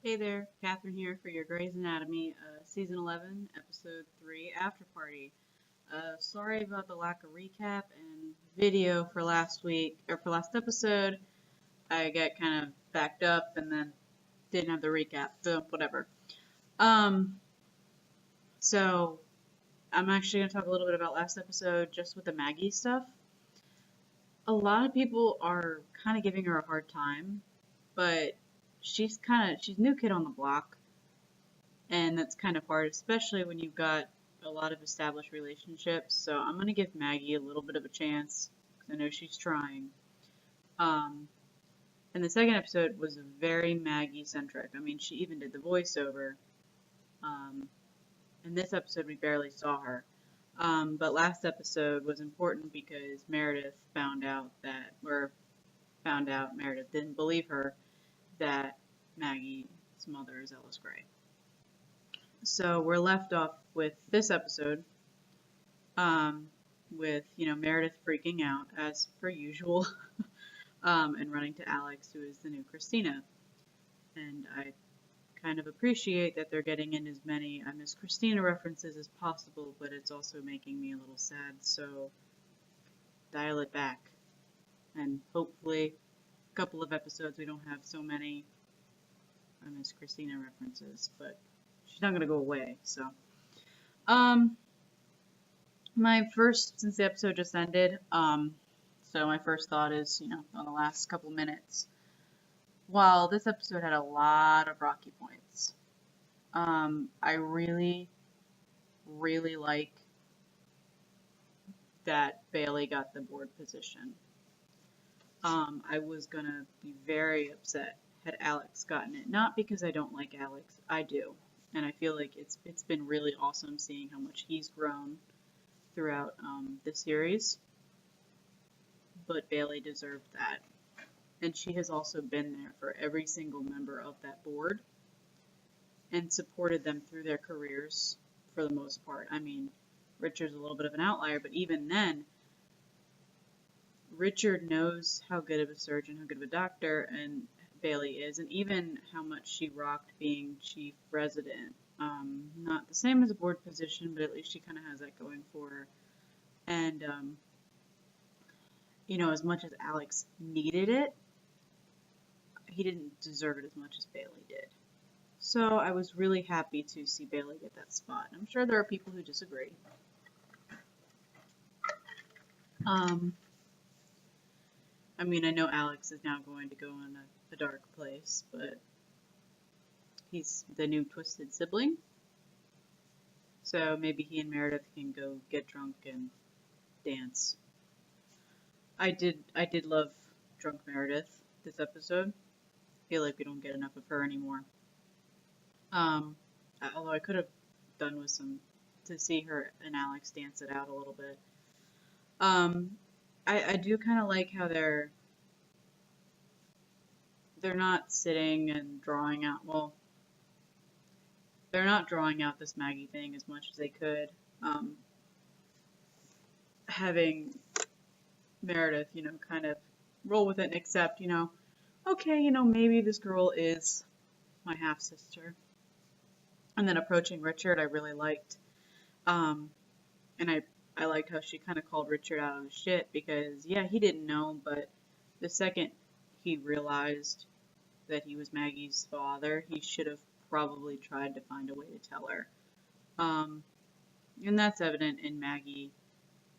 Hey there, Catherine here for your Grey's Anatomy, Season 11, Episode 3, After Party. Sorry about the lack of recap and video for last week, or for last episode. I got kind of backed up and then didn't have the recap, so whatever. Um, so, I'm actually going to talk a little bit about last episode just with the Maggie stuff. A lot of people are kind of giving her a hard time, but she's new kid on the block. And that's kind of hard, especially when you've got a lot of established relationships. So I'm going to give Maggie a little bit of a chance because I know she's trying. Um, and the second episode was very Maggie centric. I mean, she even did the voiceover. Um, in this episode, we barely saw her. But last episode was important because Meredith didn't believe her that Maggie's mother is Ellis Grey. So we're left off with this episode, with Meredith freaking out as per usual, and running to Alex, who is the new Christina. And I kind of appreciate that they're getting in as many I Miss Christina references as possible, but it's also making me a little sad. So dial it back, and hopefully, a couple of episodes we don't have so many I Miss Christina references, but she's not gonna go away. So, since the episode just ended, so my first thought is, on the last couple minutes, while this episode had a lot of rocky points, I really, really like that Bailey got the board position. I was gonna be very upset had Alex gotten it, not because I don't like Alex, I do, and I feel like it's been really awesome seeing how much he's grown throughout the series, but Bailey deserved that. And she has also been there for every single member of that board and supported them through their careers for the most part. I mean, Richard's a little bit of an outlier, but even then, Richard knows how good of a surgeon, how good of a doctor, and Bailey is, and even how much she rocked being chief resident. Not the same as a board position, but at least she kind of has that going for her. And, as much as Alex needed it, he didn't deserve it as much as Bailey did. So I was really happy to see Bailey get that spot. I'm sure there are people who disagree. I mean, I know Alex is now going to go in a dark place, but he's the new twisted sibling. So maybe he and Meredith can go get drunk and dance. I did love drunk Meredith this episode. I feel like we don't get enough of her anymore. Although I could have done with to see her and Alex dance it out a little bit. I do kind of like how they're not sitting and drawing out, well, they're not drawing out this Maggie thing as much as they could. Having Meredith, kind of roll with it and accept, okay, maybe this girl is my half-sister. And then approaching Richard, I really liked. And I liked how she kind of called Richard out on his shit because, yeah, he didn't know, but the second he realized that he was Maggie's father, he should have probably tried to find a way to tell her. And that's evident in Maggie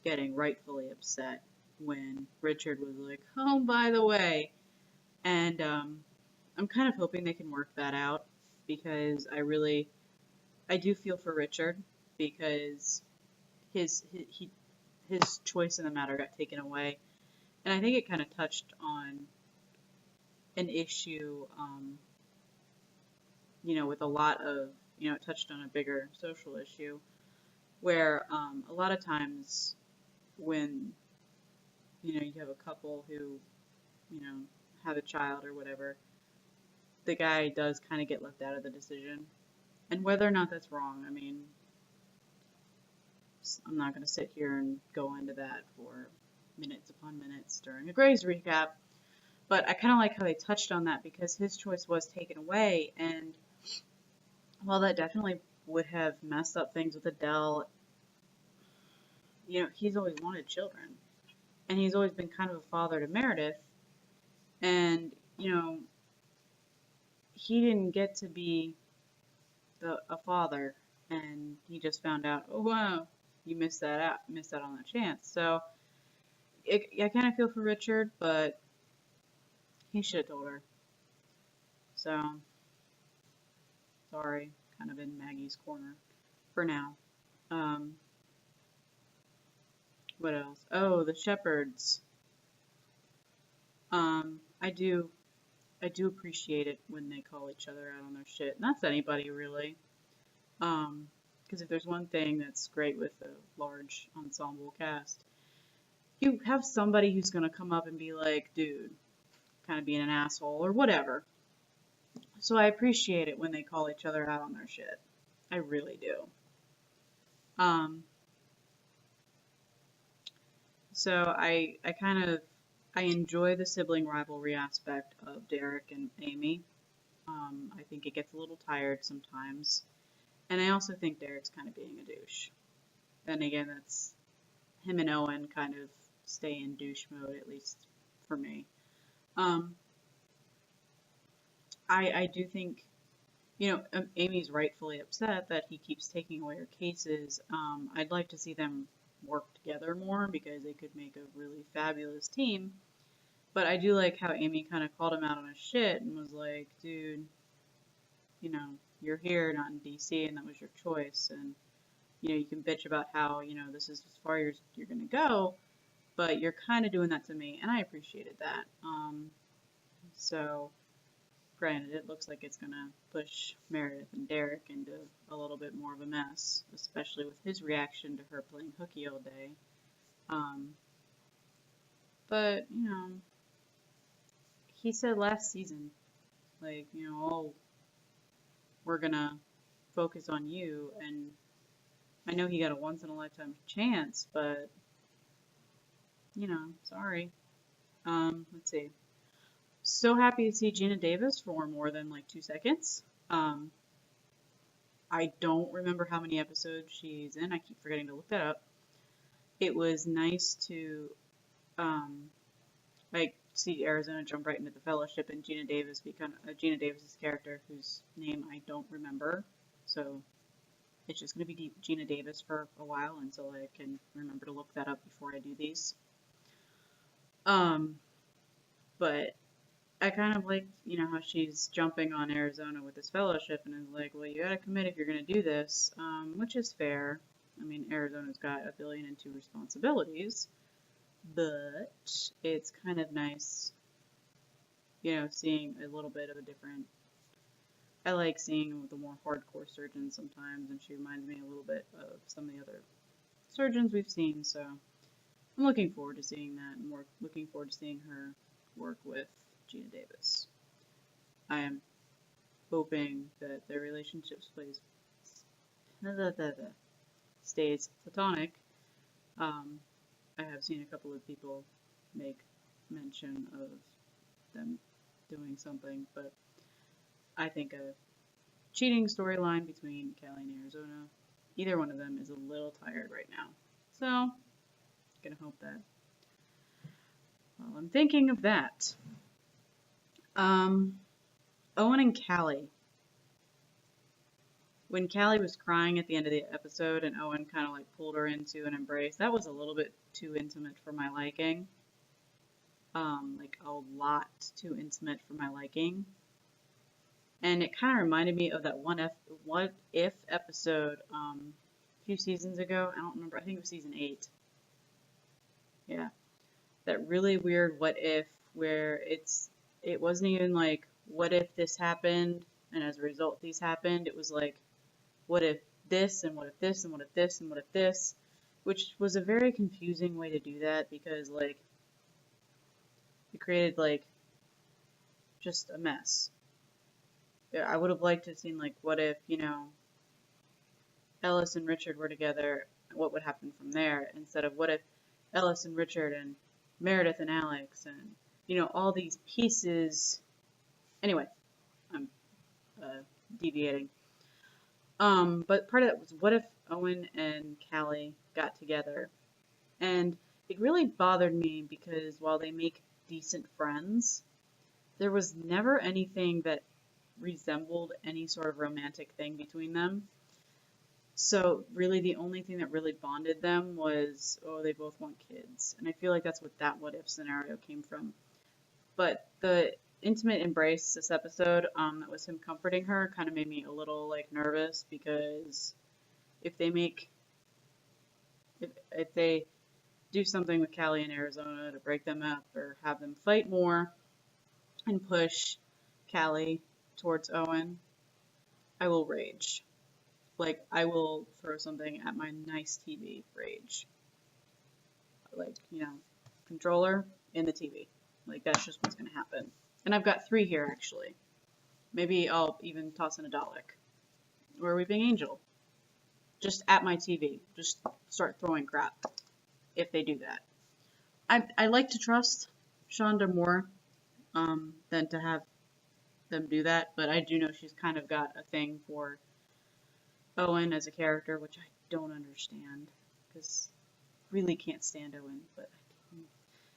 getting rightfully upset when Richard was like, oh, by the way. And I'm kind of hoping they can work that out because I do feel for Richard because his choice in the matter got taken away. And I think it kind of touched on an issue, with a lot of, it touched on a bigger social issue where a lot of times when, you have a couple who, have a child or whatever, the guy does kind of get left out of the decision. And whether or not that's wrong, I mean, I'm not going to sit here and go into that for minutes upon minutes during a Grey's recap. But I kind of like how they touched on that because his choice was taken away, and while that definitely would have messed up things with Adele, you know, he's always wanted children, and he's always been kind of a father to Meredith, and you know, he didn't get to be a father, and he just found out, oh wow, you missed out on that chance. So I kind of feel for Richard, but he should have told her. So sorry, kind of in Maggie's corner for now. Um, what else? Oh, the shepherds. I do appreciate it when they call each other out on their shit. And that's anybody really. Because if there's one thing that's great with a large ensemble cast, you have somebody who's gonna come up and be like, dude, kind of being an asshole or whatever. So I appreciate it when they call each other out on their shit. I really do. Um, so I kind of I enjoy the sibling rivalry aspect of Derek and Amy. I think it gets a little tired sometimes. And I also think Derek's kind of being a douche. And again, that's him and Owen kind of stay in douche mode, at least for me. Um, I do think, you know, Amy's rightfully upset that he keeps taking away her cases. I'd like to see them work together more because they could make a really fabulous team. But I do like how Amy kind of called him out on his shit and was like, dude, you know, you're here, not in DC, and that was your choice. And, you know, you can bitch about how, you know, this is as far as you're going to go, but you're kind of doing that to me, and I appreciated that. So, granted, it looks like it's going to push Meredith and Derek into a little bit more of a mess, especially with his reaction to her playing hooky all day. But, you know, he said last season, like, you know, oh, we're gonna focus on you, and I know he got a once in a lifetime chance, but, you know, sorry. Let's see. So happy to see Gina Davis for more than like 2 seconds. I don't remember how many episodes she's in. I keep forgetting to look that up. It was nice to, like, see Arizona jump right into the Fellowship and Gina Davis become Gina Davis's character, whose name I don't remember. So it's just going to be Gina Davis for a while until I can remember to look that up before I do these. But I kind of like, you know, how she's jumping on Arizona with this Fellowship and is like, well, you gotta commit if you're gonna do this, which is fair. I mean, Arizona's got 1,000,000,002 responsibilities, but it's kind of nice, you know, seeing a little bit of a different. I like seeing the more hardcore surgeons sometimes, and she reminds me a little bit of some of the other surgeons we've seen, so I'm looking forward to seeing that, and looking forward to seeing her work with Gina Davis. I am hoping that their relationship stays platonic. I have seen a couple of people make mention of them doing something, but I think a cheating storyline between Callie and Arizona, either one of them is a little tired right now. So, gonna hope that. Well, I'm thinking of that. Owen and Callie. When Callie was crying at the end of the episode and Owen kind of like pulled her into an embrace, that was a little bit too intimate for my liking. Like a lot too intimate for my liking. And it kind of reminded me of that What If episode a few seasons ago. I don't remember. I think it was season 8. Yeah. That really weird what if where it wasn't even like what if this happened and as a result these happened. It was like what if this and what if this and what if this and what if this, which was a very confusing way to do that because like it created like just a mess. I would have liked to have seen like what if, you know, Ellis and Richard were together, what would happen from there, instead of what if Ellis and Richard and Meredith and Alex and you know, all these pieces. Anyway, I'm deviating. But part of that was, what if Owen and Callie got together? And it really bothered me because while they make decent friends, there was never anything that resembled any sort of romantic thing between them. So really the only thing that really bonded them was, oh, they both want kids. And I feel like that's what that what if scenario came from. But the intimate embrace this episode, that was him comforting her, kind of made me a little like nervous because if they make if they do something with Callie in Arizona to break them up or have them fight more and push Callie towards Owen, I will rage. Like, I will throw something at my nice TV rage. Like, you know, controller in the TV. Like, that's just what's going to happen. And I've got 3 here, actually. Maybe I'll even toss in a Dalek. Or a Weeping Angel. Just at my TV. Just start throwing crap. If they do that. I like to trust Shonda more than to have them do that. But I do know she's kind of got a thing for Owen as a character, which I don't understand. Because really can't stand Owen. But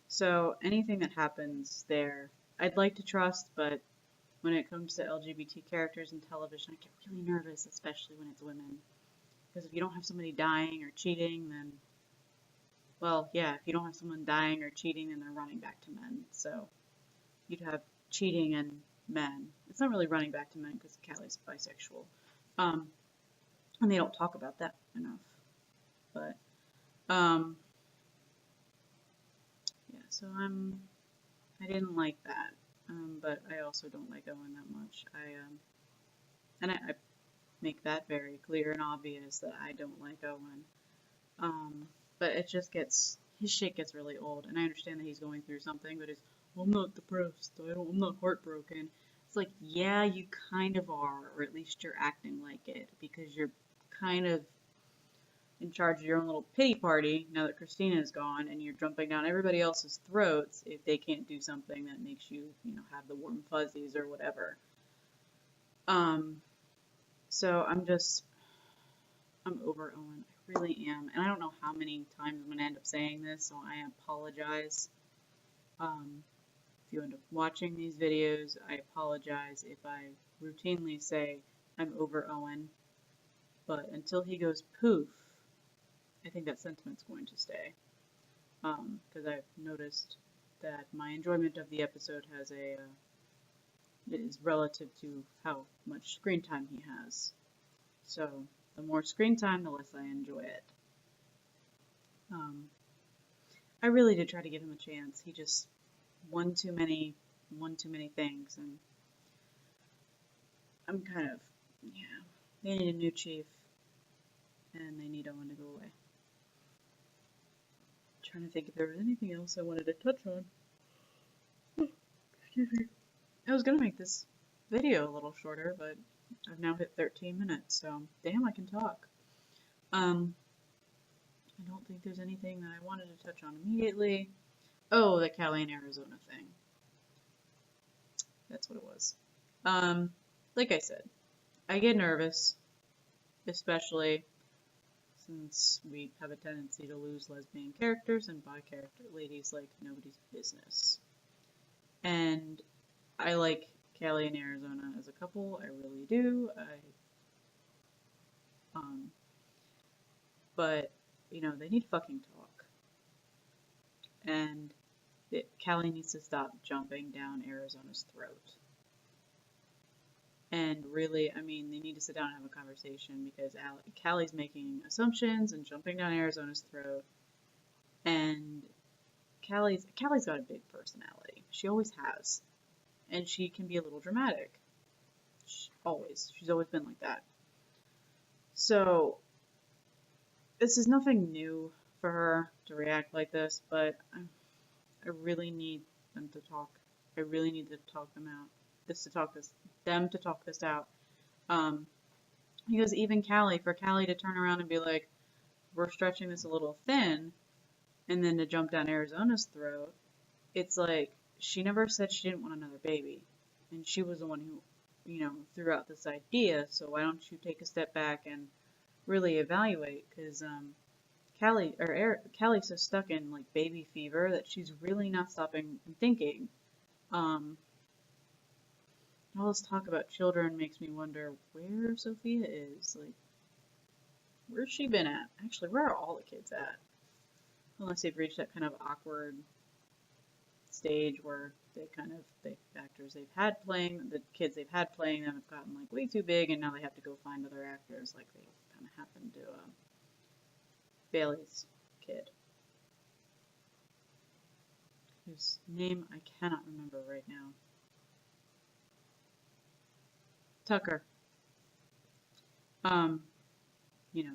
so anything that happens there, I'd like to trust, but when it comes to LGBT characters in television, I get really nervous, especially when it's women. Because if you don't have somebody dying or cheating, then, well, yeah, if you don't have someone dying or cheating, then they're running back to men. So you'd have cheating and men. It's not really running back to men because Callie's bisexual. And they don't talk about that enough. But, yeah, so I didn't like that. But I also don't like Owen that much. I make that very clear and obvious that I don't like Owen. But it just his shit gets really old, and I understand that he's going through something, but well, I'm not depressed, I'm not heartbroken. It's like, yeah, you kind of are, or at least you're acting like it, because you're kind of in charge of your own little pity party now that Christina is gone, and you're jumping down everybody else's throats if they can't do something that makes you, you know, have the warm fuzzies or whatever. So I'm over Owen. I really am. And I don't know how many times I'm going to end up saying this, so I apologize. If you end up watching these videos, I apologize if I routinely say I'm over Owen. But until he goes poof, I think that sentiment's going to stay. Because I've noticed that my enjoyment of the episode is relative to how much screen time he has. So the more screen time, the less I enjoy it. I really did try to give him a chance. He just won too many things, and I'm kind of, yeah, they need a new chief, and they need Owen to go away. I'm trying to think if there was anything else I wanted to touch on. Excuse me. I was gonna make this video a little shorter, but I've now hit 13 minutes, so damn, I can talk. I don't think there's anything that I wanted to touch on immediately. Oh, the Callie in Arizona thing. That's what it was. Like I said, I get nervous, especially since we have a tendency to lose lesbian characters and bi character ladies like nobody's business. And I like Callie and Arizona as a couple, I really do. But, you know, they need fucking talk. And Callie needs to stop jumping down Arizona's throat. And really, I mean, they need to sit down and have a conversation because Callie's making assumptions and jumping down Arizona's throat. And Callie's got a big personality. She always has. And she can be a little dramatic. She's always been like that. So, this is nothing new for her to react like this, but I really need them to talk. I really need to talk them out. Them to talk this out. Because even for Callie to turn around and be like, we're stretching this a little thin, and then to jump down Arizona's throat, it's like, she never said she didn't want another baby. And she was the one who, threw out this idea. So why don't you take a step back and really evaluate? Because Callie's so stuck in like baby fever that she's really not stopping and thinking. Um, all this talk about children makes me wonder where Sophia is. Like, where's she been at? Actually, where are all the kids at? Unless they've reached that kind of awkward stage where the kids they've had playing them have gotten like way too big, and now they have to go find other actors, like they kind of happened to Bailey's kid, whose name I cannot remember right now. Tucker.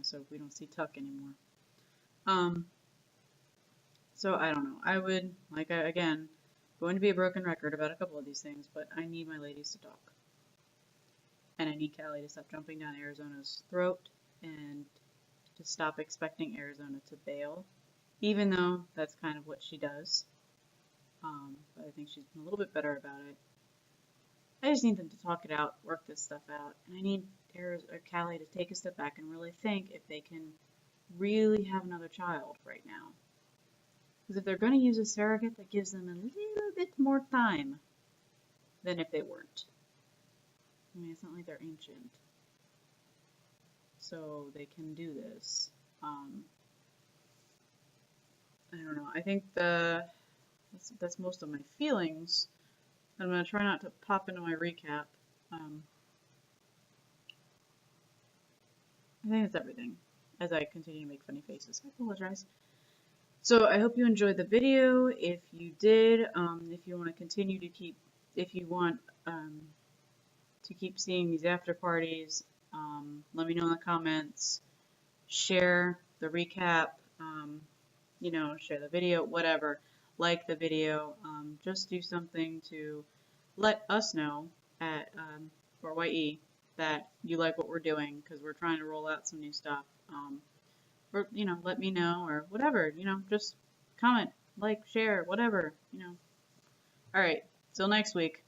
So we don't see Tuck anymore. So I don't know. I would, again, going to be a broken record about a couple of these things, but I need my ladies to talk. And I need Callie to stop jumping down Arizona's throat and to stop expecting Arizona to bail, even though that's kind of what she does. But I think she's been a little bit better about it. I just need them to talk it out, work this stuff out, and I need Callie to take a step back and really think if they can really have another child right now. Because if they're going to use a surrogate, that gives them a little bit more time than if they weren't. I mean, it's not like they're ancient. So they can do this. I don't know. I think that's most of my feelings. I'm going to try not to pop into my recap. I think that's everything. As I continue to make funny faces, I apologize. So I hope you enjoyed the video. If you did, if you want to continue to keep seeing these after parties, let me know in the comments. Share the recap. Share the video, whatever. Like the video. Just do something to let us know at for YE that you like what we're doing, because we're trying to roll out some new stuff. Or let me know, or whatever. Just comment, like, share, whatever. All right. Till next week.